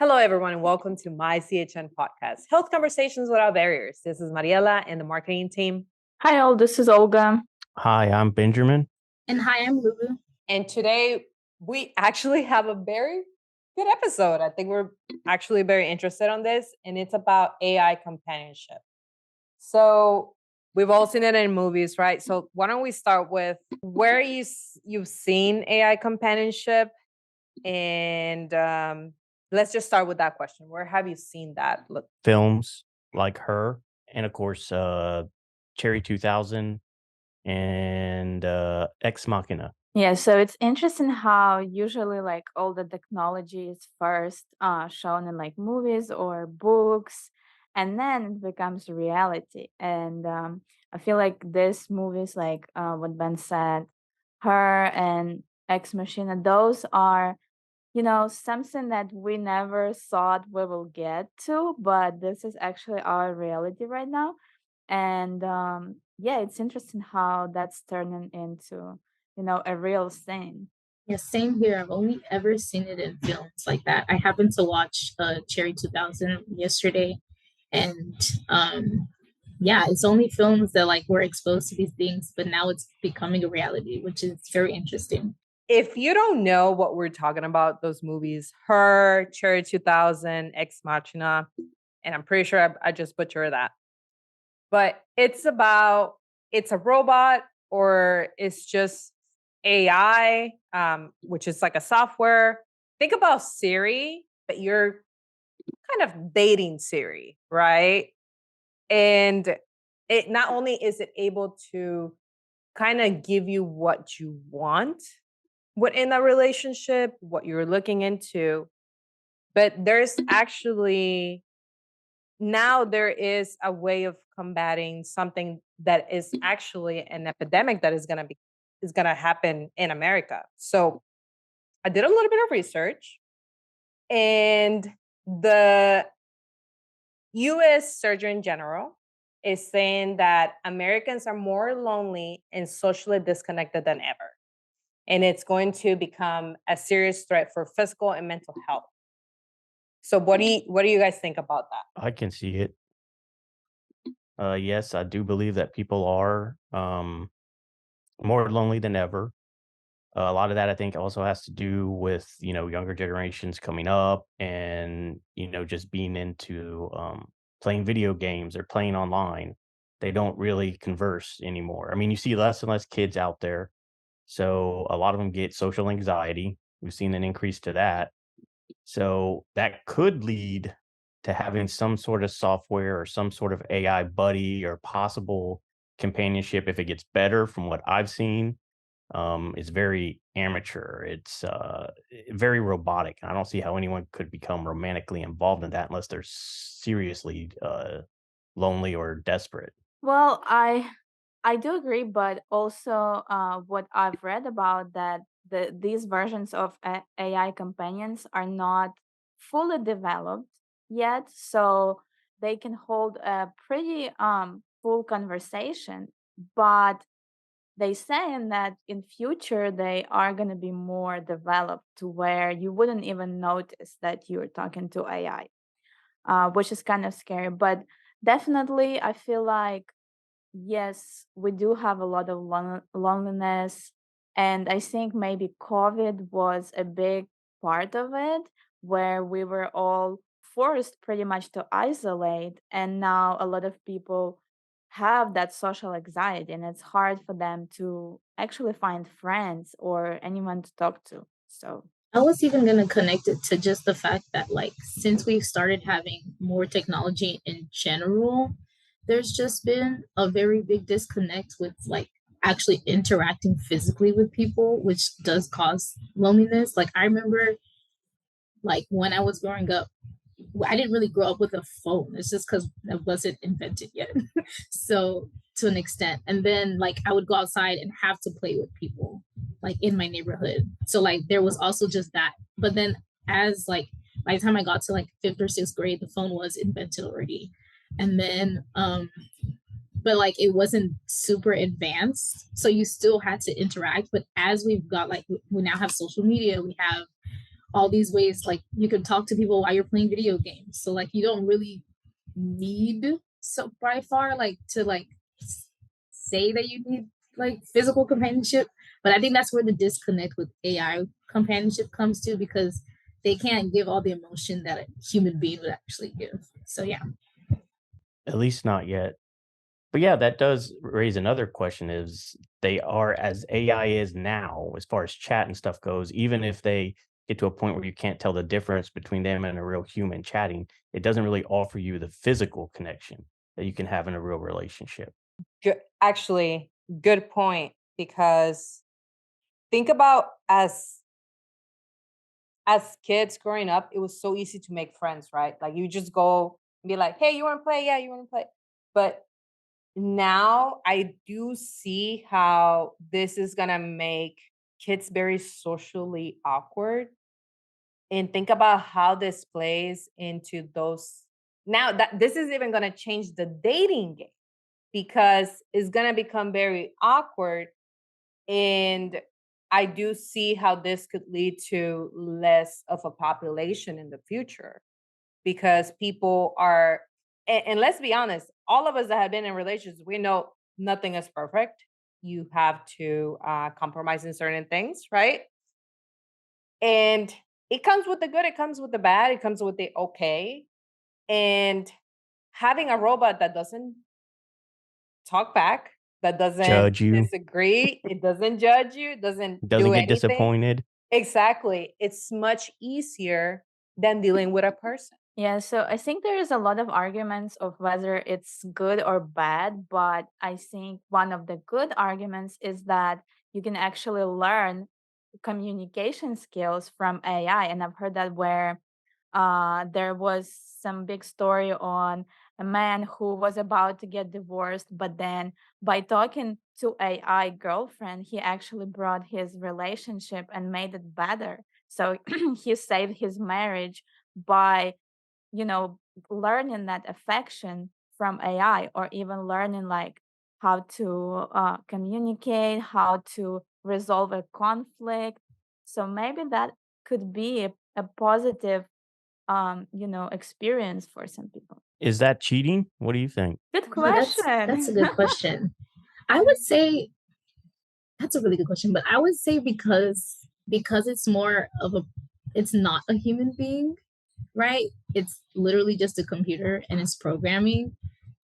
Hello, everyone, and welcome to MyCHN podcast, Health Conversations Without Barriers. This is Mariela and the marketing team. Hi, all. This is Olga. Hi, I'm Benjamin. And hi, I'm Lulu. And today we actually have a very good episode. I think we're actually very interested on this, and it's about AI companionship. So we've all seen it in movies, right? So why don't we start with where you've seen AI companionship, and let's just start with that question. Where have you seen that? Films like Her, and of course, Cherry 2000 and Ex Machina. Yeah, so it's interesting how usually like all the technology is first shown in like movies or books, and then it becomes reality. And I feel like this movies like what Ben said, Her and Ex Machina, those are something that we never thought we will get to, but this is actually our reality right now. And yeah, it's interesting how that's turning into, a real thing. Yeah, same here. I've only ever seen it in films like that. I happened to watch Cherry 2000 yesterday, and yeah, it's only films that like were exposed to these things, but now it's becoming a reality, which is very interesting. If you don't know what we're talking about, those movies, Her, Cherry 2000, Ex Machina, and I'm pretty sure I just butchered that. But it's a robot, or it's just AI, which is like a software. Think about Siri, but you're kind of dating Siri, right? And it not only is it able to kind of give you what you want within a relationship, what you're looking into, but there's actually now there is a way of combating something that is actually an epidemic that is going to happen in America. So I did a little bit of research, and the US Surgeon General is saying that Americans are more lonely and socially disconnected than ever. And it's going to become a serious threat for physical and mental health. So what do you guys think about that? I can see it. Yes, I do believe that people are more lonely than ever. A lot of that, I think, also has to do with younger generations coming up and just being into playing video games or playing online. They don't really converse anymore. I mean, you see less and less kids out there, so a lot of them get social anxiety. We've seen an increase to that. So that could lead to having some sort of software or some sort of AI buddy or possible companionship if it gets better from what I've seen. It's very amateur. It's very robotic. I don't see how anyone could become romantically involved in that unless they're seriously lonely or desperate. Well, I do agree, but also what I've read about that these versions of AI companions are not fully developed yet, so they can hold a pretty full conversation, but they saying that in future they are going to be more developed to where you wouldn't even notice that you're talking to AI, which is kind of scary. But definitely, I feel like yes, we do have a lot of loneliness. And I think maybe COVID was a big part of it, where we were all forced pretty much to isolate. And now a lot of people have that social anxiety, and it's hard for them to actually find friends or anyone to talk to. So I was even going to connect it to just the fact that, like, since we've started having more technology in general, there's just been a very big disconnect with, like, actually interacting physically with people, which does cause loneliness. Like, I remember, like, when I was growing up, I didn't really grow up with a phone. It's just because it wasn't invented yet. So to an extent. And then like I would go outside and have to play with people like in my neighborhood. So like there was also just that. But then as like by the time I got to like fifth or sixth grade, the phone was invented already. And then but like it wasn't super advanced. So you still had to interact. But as we've got like we now have social media, we have all these ways, like you can talk to people while you're playing video games. So like you don't really need so by far like to like say that you need like physical companionship. But I think that's where the disconnect with AI companionship comes to, because they can't give all the emotion that a human being would actually give. So yeah. At least not yet. But yeah, that does raise another question is they are as AI is now, as far as chat and stuff goes, even if they get to a point where you can't tell the difference between them and a real human chatting, it doesn't really offer you the physical connection that you can have in a real relationship. Actually, good point, because think about as kids growing up, it was so easy to make friends, right? Like you just go and be like, "Hey, you want to play? Yeah, you want to play." But now I do see how this is going to make kids very socially awkward, and think about how this plays into those. Now that this is even going to change the dating game, because it's going to become very awkward. And I do see how this could lead to less of a population in the future, because people are, and let's be honest, all of us that have been in relationships, we know nothing is perfect. You have to compromise in certain things, right? And it comes with the good, it comes with the bad, it comes with the okay. And having a robot that doesn't talk back, that doesn't Judge you, disagree, it doesn't judge you, it doesn't doesn't do get anything. disappointed. Exactly. It's much easier than dealing with a person. Yeah, so I think there is a lot of arguments of whether it's good or bad, but I think one of the good arguments is that you can actually learn communication skills from AI. And I've heard that where there was some big story on a man who was about to get divorced, but then by talking to AI girlfriend, he actually brought his relationship and made it better. So he saved his marriage by, you know, learning that affection from AI, or even learning like how to communicate, how to resolve a conflict. So maybe that could be a positive, experience for some people. Is that cheating? What do you think? Good Oh, that's a question. good question. I would say that's a really good question, but I would say because it's more of a it's not a human being, right? It's literally just a computer and it's programming,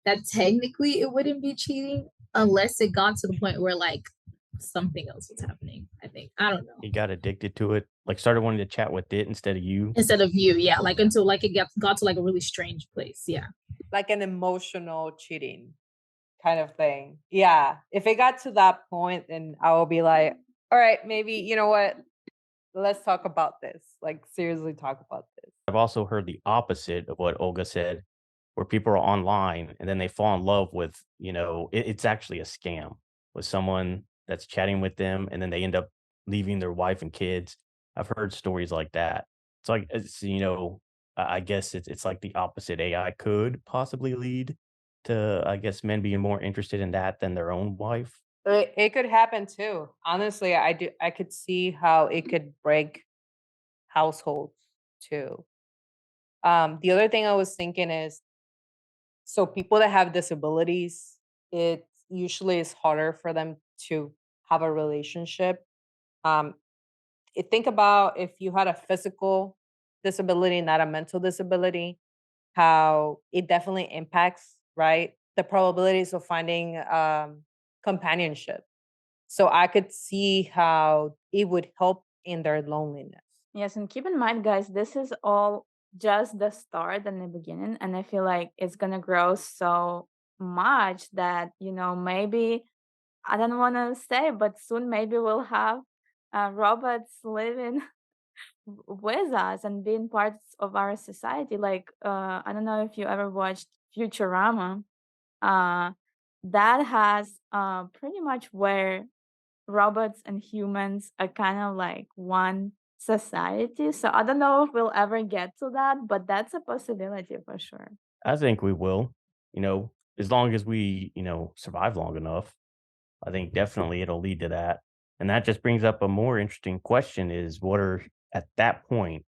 that technically it wouldn't be cheating unless it got to the point where like something else was happening. I think. I don't know. You got addicted to it, like started wanting to chat with it instead of you. Instead of you, yeah, like until like it got to like a really strange place. Yeah. Like an emotional cheating kind of thing. Yeah. If it got to that point, then I will be like, all right, maybe, you know what? Let's talk about this. Like, seriously, talk about this. I've also heard the opposite of what Olga said, where people are online and then they fall in love with, it's actually a scam with someone that's chatting with them and then they end up leaving their wife and kids. I've heard stories like that. It's like, I guess it's like the opposite. AI could possibly lead to, I guess, men being more interested in that than their own wife. It could happen too. Honestly, I could see how it could break households too. The other thing I was thinking is, so people that have disabilities, it usually is harder for them to have a relationship. Um, think about if you had a physical disability, not a mental disability, how it definitely impacts, right? The probabilities of finding companionship. So I could see how it would help in their loneliness. Yes, and keep in mind, guys, this is all just the start and the beginning. And I feel like it's gonna grow so much that, maybe I don't want to say, but soon maybe we'll have robots living with us and being parts of our society. Like, I don't know if you ever watched Futurama. Uh, that has pretty much where robots and humans are kind of like one society. So I don't know if we'll ever get to that, but that's a possibility for sure. I think we will, as long as we, survive long enough. I think definitely it'll lead to that. And that just brings up a more interesting question is what are at that point,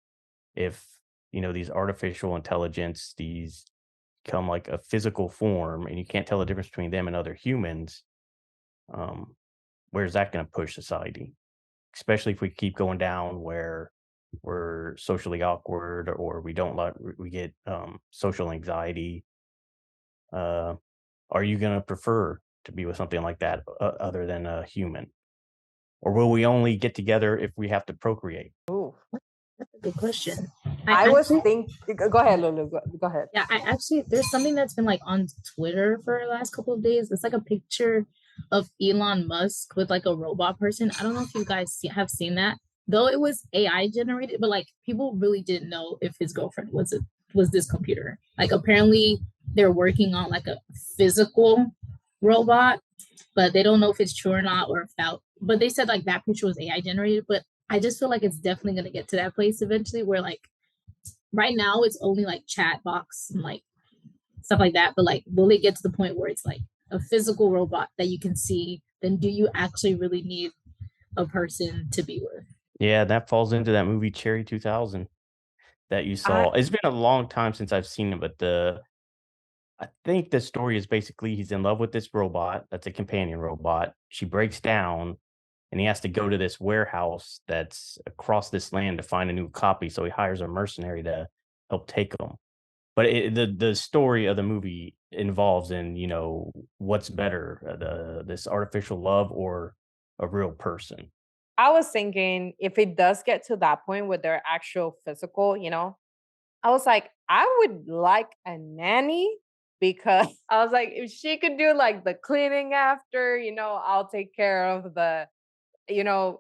if these artificial intelligence, these become like a physical form, and you can't tell the difference between them and other humans, um, where's that going to push society? Especially if we keep going down where we're socially awkward, or we get social anxiety. Uh, are you going to prefer to be with something like that other than a human? Or will we only get together if we have to procreate? Ooh. That's a good question. I was actually, thinking. Go ahead, Lulu. Go ahead. yeah, I actually, there's something that's been like on Twitter for the last couple of days. It's like a picture of Elon Musk with like a robot person. I don't know if you guys have seen that, though it was AI generated, but like people really didn't know if his girlfriend was this computer. Like apparently they're working on like a physical robot, but they don't know if it's true or not, or if that. But they said like that picture was AI generated. But I just feel like it's definitely gonna get to that place eventually where like right now it's only like chat box and like stuff like that. But like, will it get to the point where it's like a physical robot that you can see? Then do you actually really need a person to be with? Yeah, that falls into that movie Cherry 2000 that you saw. It's been a long time since I've seen it, but I think the story is basically he's in love with this robot that's a companion robot. She breaks down, and he has to go to this warehouse that's across this land to find a new copy. So he hires a mercenary to help take them. But the story of the movie involves in what's better, this artificial love or a real person. I was thinking if it does get to that point with their actual physical, I was like, I would like a nanny, because I was like, if she could do like the cleaning after, I'll take care of the,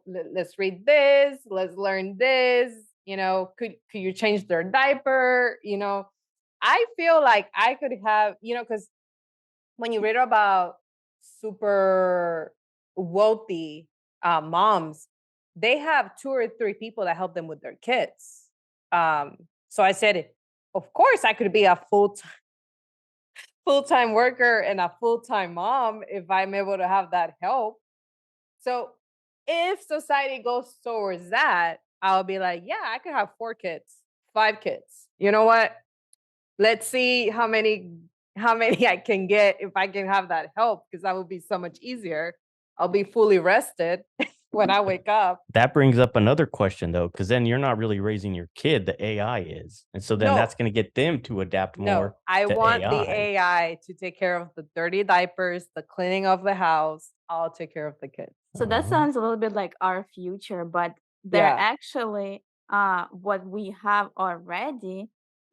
let's read this, let's learn this, could you change their diaper? I feel like I could have, because when you read about super wealthy moms, they have 2 or 3 people that help them with their kids. So I said, of course, I could be a full-time worker and a full-time mom if I'm able to have that help. So if society goes towards that, I'll be like, yeah, I could have 4 kids, 5 kids. You know what? Let's see how many I can get if I can have that help, because that would be so much easier. I'll be fully rested when I wake up. That brings up another question, though, because then you're not really raising your kid, the AI is. And so then that's No, going to get them to adapt no, more I to want the AI. AI to take care of the dirty diapers, the cleaning of the house. I'll take care of the kids. So that Mhm. sounds a little bit like our future, but they're Yeah. actually what we have already.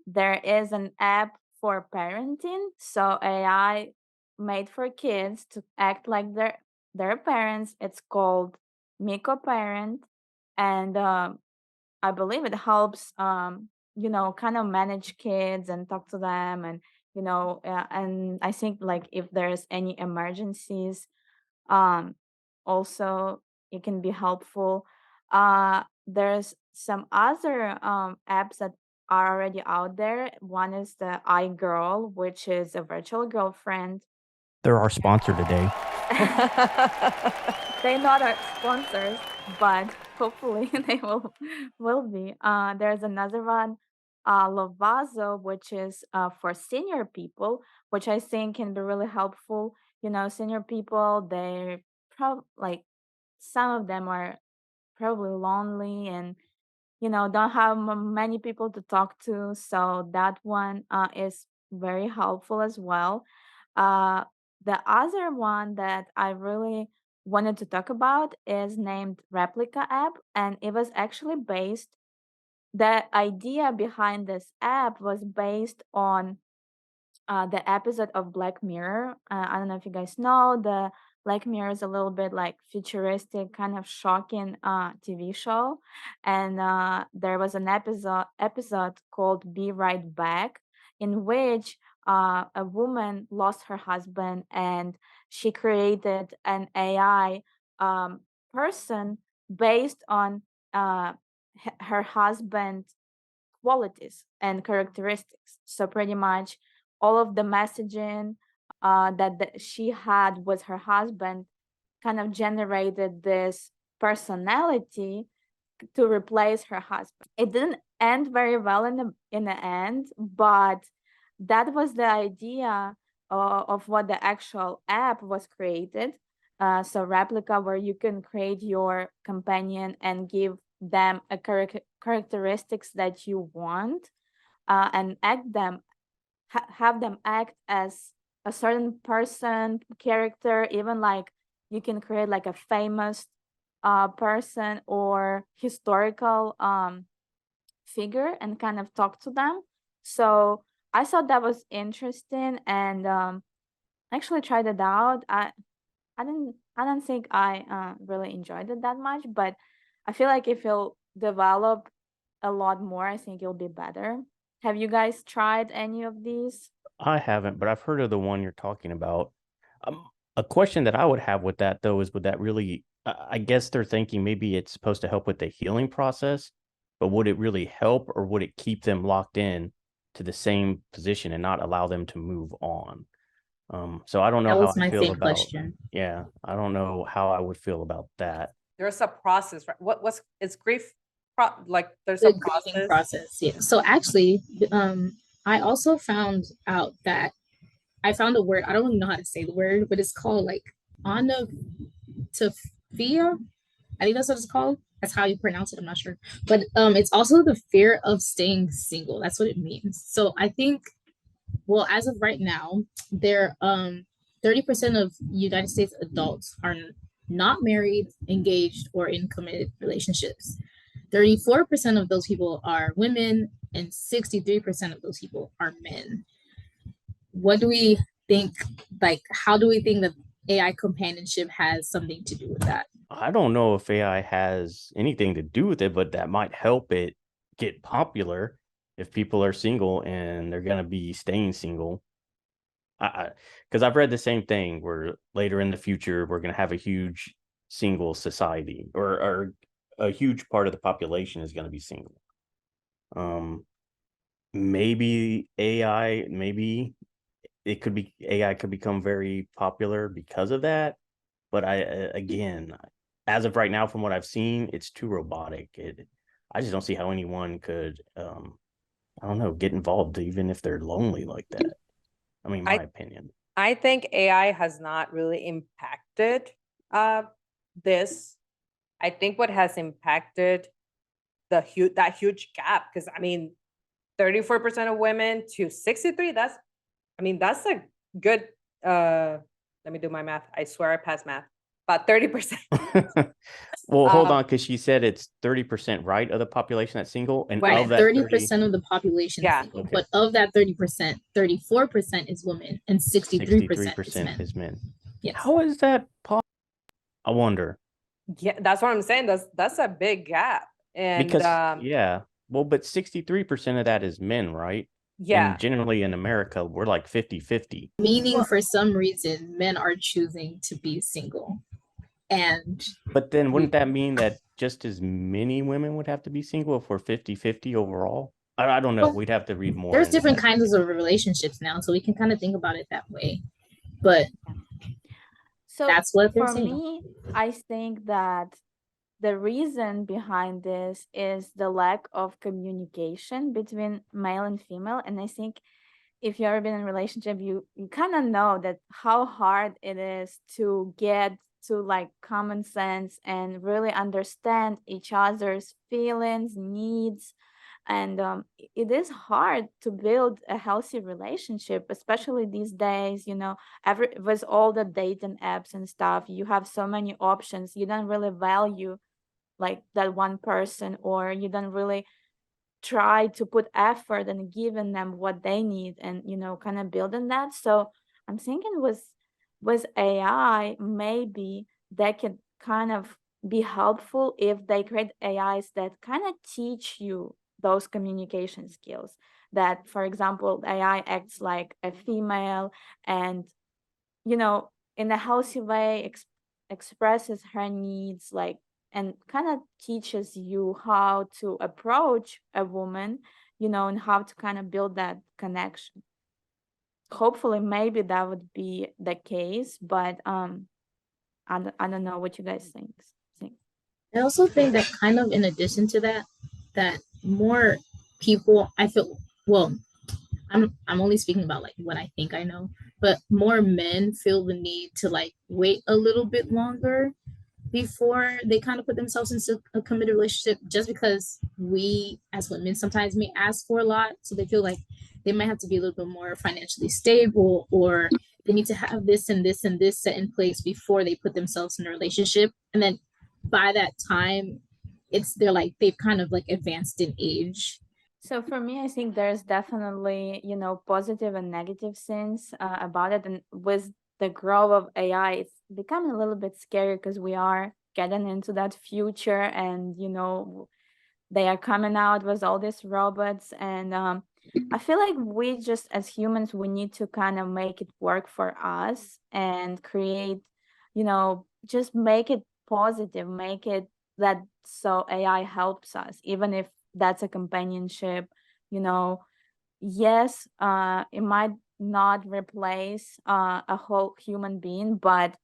There is an app for parenting, so AI made for kids to act like their parents. It's called Miko Parent, and I believe it helps kind of manage kids and talk to them, and and I think like if there's any emergencies, um also it can be helpful. There's some other apps that are already out there. One is the iGirl, which is a virtual girlfriend. They're our sponsor today. They're not our sponsors, but hopefully they will be. There's another one, Lovazo, which is for senior people, which I think can be really helpful. Senior people, they like some of them are probably lonely and don't have many people to talk to. So that one is very helpful as well. Uh, the other one that I really wanted to talk about is named Replica app, and it was actually based. The idea behind this app was based on the episode of Black Mirror. I don't know if you guys know, the Black Mirror is a little bit like futuristic, kind of shocking TV show, and there was an episode called "Be Right Back," in which a woman lost her husband, and she created an AI um, person based on her husband qualities and characteristics. So pretty much all of the messaging that she had with her husband kind of generated this personality to replace her husband. It didn't end very well in the end, but that was the idea of what the actual app was created. So Replica, where you can create your companion and give them a characteristics that you want, and act them have them act as a certain person, character, even like you can create like a famous person or historical figure and kind of talk to them. So I thought that was interesting, and actually tried it out. I don't think I really enjoyed it that much, but I feel like if it'll develop a lot more, I think it'll be better. Have you guys tried any of these? I haven't, but I've heard of the one you're talking about. A question that I would have with that though is, would that really? I guess they're thinking maybe it's supposed to help with the healing process, but would it really help, or would it keep them locked in to the same position and not allow them to move on? So I don't know That how was I my feel same about. question. Yeah, I don't know how I would feel about that. There's a process, right? What's it's grief like there's The a grieving process. process, yeah. So actually, I also found out that I found a word. I don't even know how to say the word, but it's called like onomatopoeia. I think that's what it's called. That's how you pronounce it. I'm not sure, but it's also the fear of staying single. That's what it means. So I think, well, as of right now, there 30% of United States adults are not married, engaged, or in committed relationships. 34% of those people are women, and 63% of those people are men. What do we think? Like, how do we think that AI companionship has something to do with that? I don't know if AI has anything to do with it, but that might help it get popular if people are single and they're going to be staying single. Because I've read the same thing where later in the future, we're going to have a huge single society, or a huge part of the population is going to be single. Maybe AI could become very popular because of that. But again, as of right now, from what I've seen, it's too robotic. I just don't see how anyone could, I don't know, get involved, even if they're lonely like that. I mean, my opinion. I think AI has not really impacted this. I think what has impacted that huge gap, because I mean, 34% of women to 63, that's a good let me do my math. I swear I passed math. About 30%. Well, hold on, because she said it's 30%, right, of the population that's single, and Right, of that 30% of the population is Yeah. single, Okay. but of that 30%, 34% is women and 63% is men. Yes. How is that possible? I wonder. Yeah, that's what I'm saying. That's a big gap. And Because yeah, well, but 63% of that is men, right? yeah. And generally in America, we're like 50-50. Meaning, for some reason, men are choosing to be single. But then wouldn't that mean that just as many women would have to be single if we're 50-50 overall? I don't know. Well, we'd have to read more. There's different kinds of relationships now, so we can kind of think about it that way. But So that's what they're for saying. me, I think that the reason behind this is the lack of communication between male and female. And I think if you've ever been in a relationship, you kind of know that how hard it is to get to like common sense and really understand each other's feelings, needs. And it is hard to build a healthy relationship, especially these days, with all the dating apps and stuff. You have so many options. You don't really value like that one person, or you don't really try to put effort and giving them what they need, and kind of building that. So I'm thinking with AI, maybe that could kind of be helpful if they create AIs that kind of teach you those communication skills. That, for example, AI acts like a female, and in a healthy way expresses her needs, like, and kind of teaches you how to approach a woman, and how to kind of build that connection. Hopefully, maybe that would be the case, but I don't know what you guys think. I also think that kind of in addition to that, that more people, I feel, well, I'm only speaking about like what I think I know, but more men feel the need to like wait a little bit longer before they kind of put themselves into a committed relationship, just because we as women sometimes may ask for a lot, so they feel like they might have to be a little bit more financially stable, or they need to have this and this and this set in place before they put themselves in a relationship. And then by that time, they're like they've kind of like advanced in age. So for me, I think there's definitely, positive and negative things about it. And with the growth of AI, it's becoming a little bit scary because we are getting into that future, and they are coming out with all these robots. And I feel like we just as humans, we need to kind of make it work for us and create, just make it positive, make it that so AI helps us, even if that's a companionship, you know. Yes, it might not replace a whole human being, but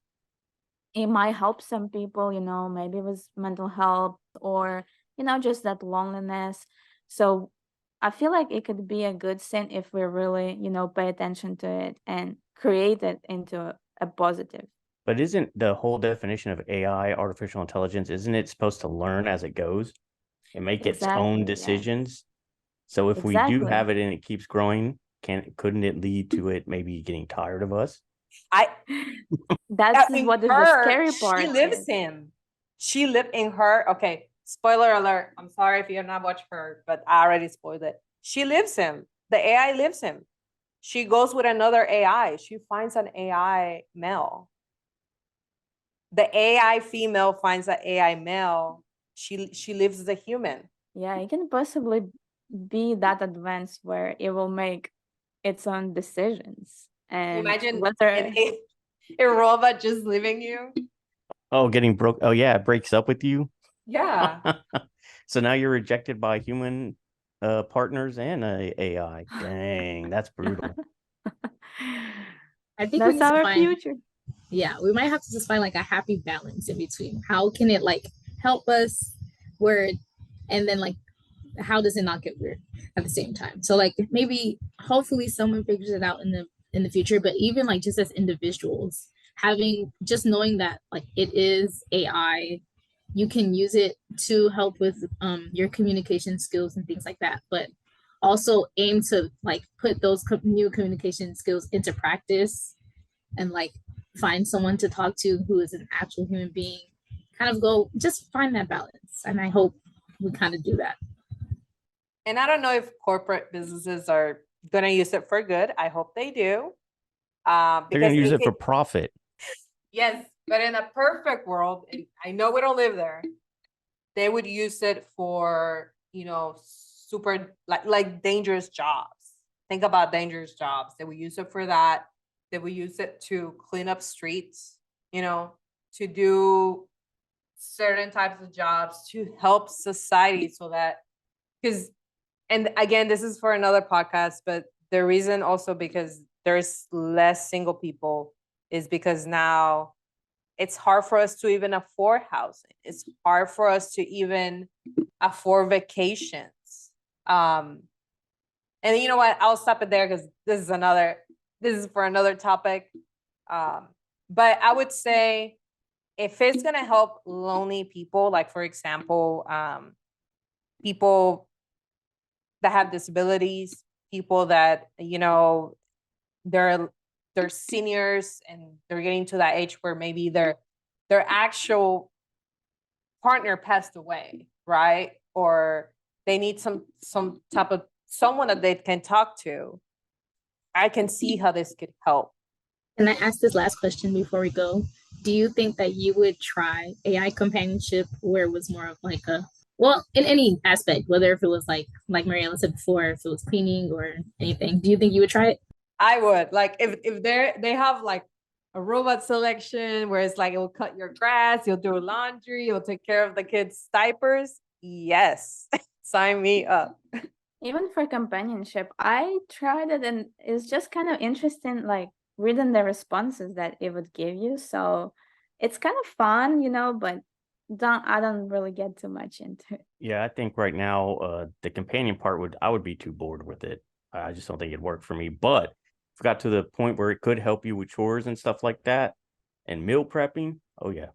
it might help some people, maybe with mental health, or just that loneliness. So I feel like it could be a good thing if we really pay attention to it and create it into a positive. But isn't the whole definition of AI, artificial intelligence, isn't it supposed to learn as it goes and make its own Exactly, yeah. decisions? So if we do Exactly. have it and it keeps growing, couldn't it lead to it maybe getting tired of us? I That's in what is the her, scary she part lives is. him. She lived in her. Okay, spoiler alert. I'm sorry if you're not watched her, but I already spoiled it. She lives him. The AI lives him. She goes with another AI. She finds an AI male. The AI female finds an AI male. She lives as a human. Yeah, it can possibly be that advanced where it will make its own decisions. And Imagine whether a robot just leaving you. Oh, getting broke. Oh, yeah, it breaks up with you. Yeah. So now you're rejected by human partners and AI. Dang, that's brutal. I think we that's need to our find, future. yeah, we might have to just find like a happy balance in between. How can it like help us where, and then like how does it not get weird at the same time? So like maybe hopefully someone figures it out in the future, but even like just as individuals, having just knowing that like it is AI, you can use it to help with your communication skills and things like that, but also aim to like put those new communication skills into practice, and like find someone to talk to who is an actual human being, kind of go just find that balance. And I hope we kind of do that. And I don't know if corporate businesses are going to use it for good. I hope they do. They're Because going to use it for profit. yes, but in a perfect world, and I know we don't live there, they would use it for, super like dangerous jobs. Think about dangerous jobs. They would use it for that. They would use it to clean up streets, to do certain types of jobs to help society, so that, because, and again, this is for another podcast, but the reason also because there's less single people is because now it's hard for us to even afford housing. It's hard for us to even afford vacations. And you know what? I'll stop it there because this is for another topic. But I would say if it's gonna help lonely people, like for example, people that have disabilities, people that, they're seniors and they're getting to that age where maybe their actual partner passed away, right? Or they need some type of someone that they can talk to. I can see how this could help. And I asked this last question before we go. Do you think that you would try AI companionship where it was more of like a, well, in any aspect, whether if it was like Mariella said before, if it was cleaning or anything, do you think you would try it? I would, like, if they have like a robot selection where it's like it will cut your grass, you'll do laundry, you'll take care of the kids' diapers. Yes, sign me up. Even for companionship, I tried it, and it's just kind of interesting, like reading the responses that it would give you. So it's kind of fun, but I don't really get too much into it. Yeah, I think right now, the companion part I would be too bored with it. I just don't think it'd work for me. But if it got to the point where it could help you with chores and stuff like that and meal prepping, oh yeah.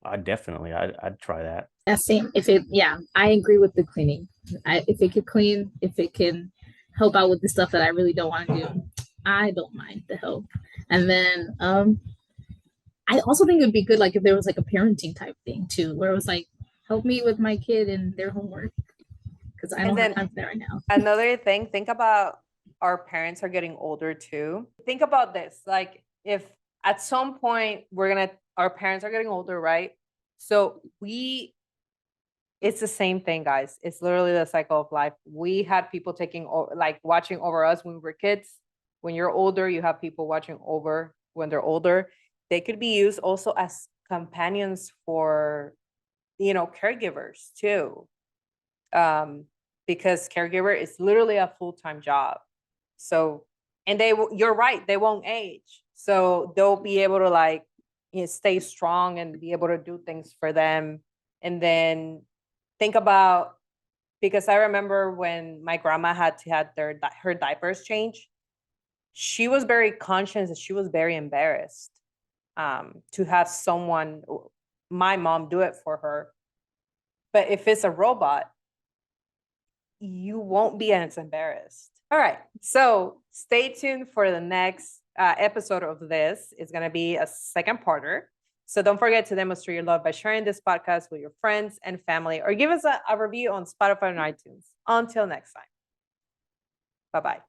I'd try that. Yeah, same. If it, yeah, I agree with the cleaning. If it could clean, if it can help out with the stuff that I really don't want to do, I don't mind the help. And then, I also think it'd be good, like if there was like a parenting type thing too, where it was like, help me with my kid and their homework, because I don't have time for that right now. Another thing, think about our parents are getting older too. Think about this, like if at some point our parents are getting older, right? So it's the same thing, guys. It's literally the cycle of life. We had people watching over us when we were kids. When you're older, you have people watching over when they're older. They could be used also as companions for, caregivers too. Because caregiver is literally a full-time job. So, and you're right, they won't age. So they'll be able to stay strong and be able to do things for them. And then think about, because I remember when my grandma had to have her diapers changed, she was very conscious and she was very embarrassed to have my mom do it for her. But if it's a robot, you won't be as embarrassed. All right, so stay tuned for the next episode of this. It's going to be a second parter. So don't forget to demonstrate your love by sharing this podcast with your friends and family, or give us a review on Spotify and iTunes. Until next time. Bye-bye.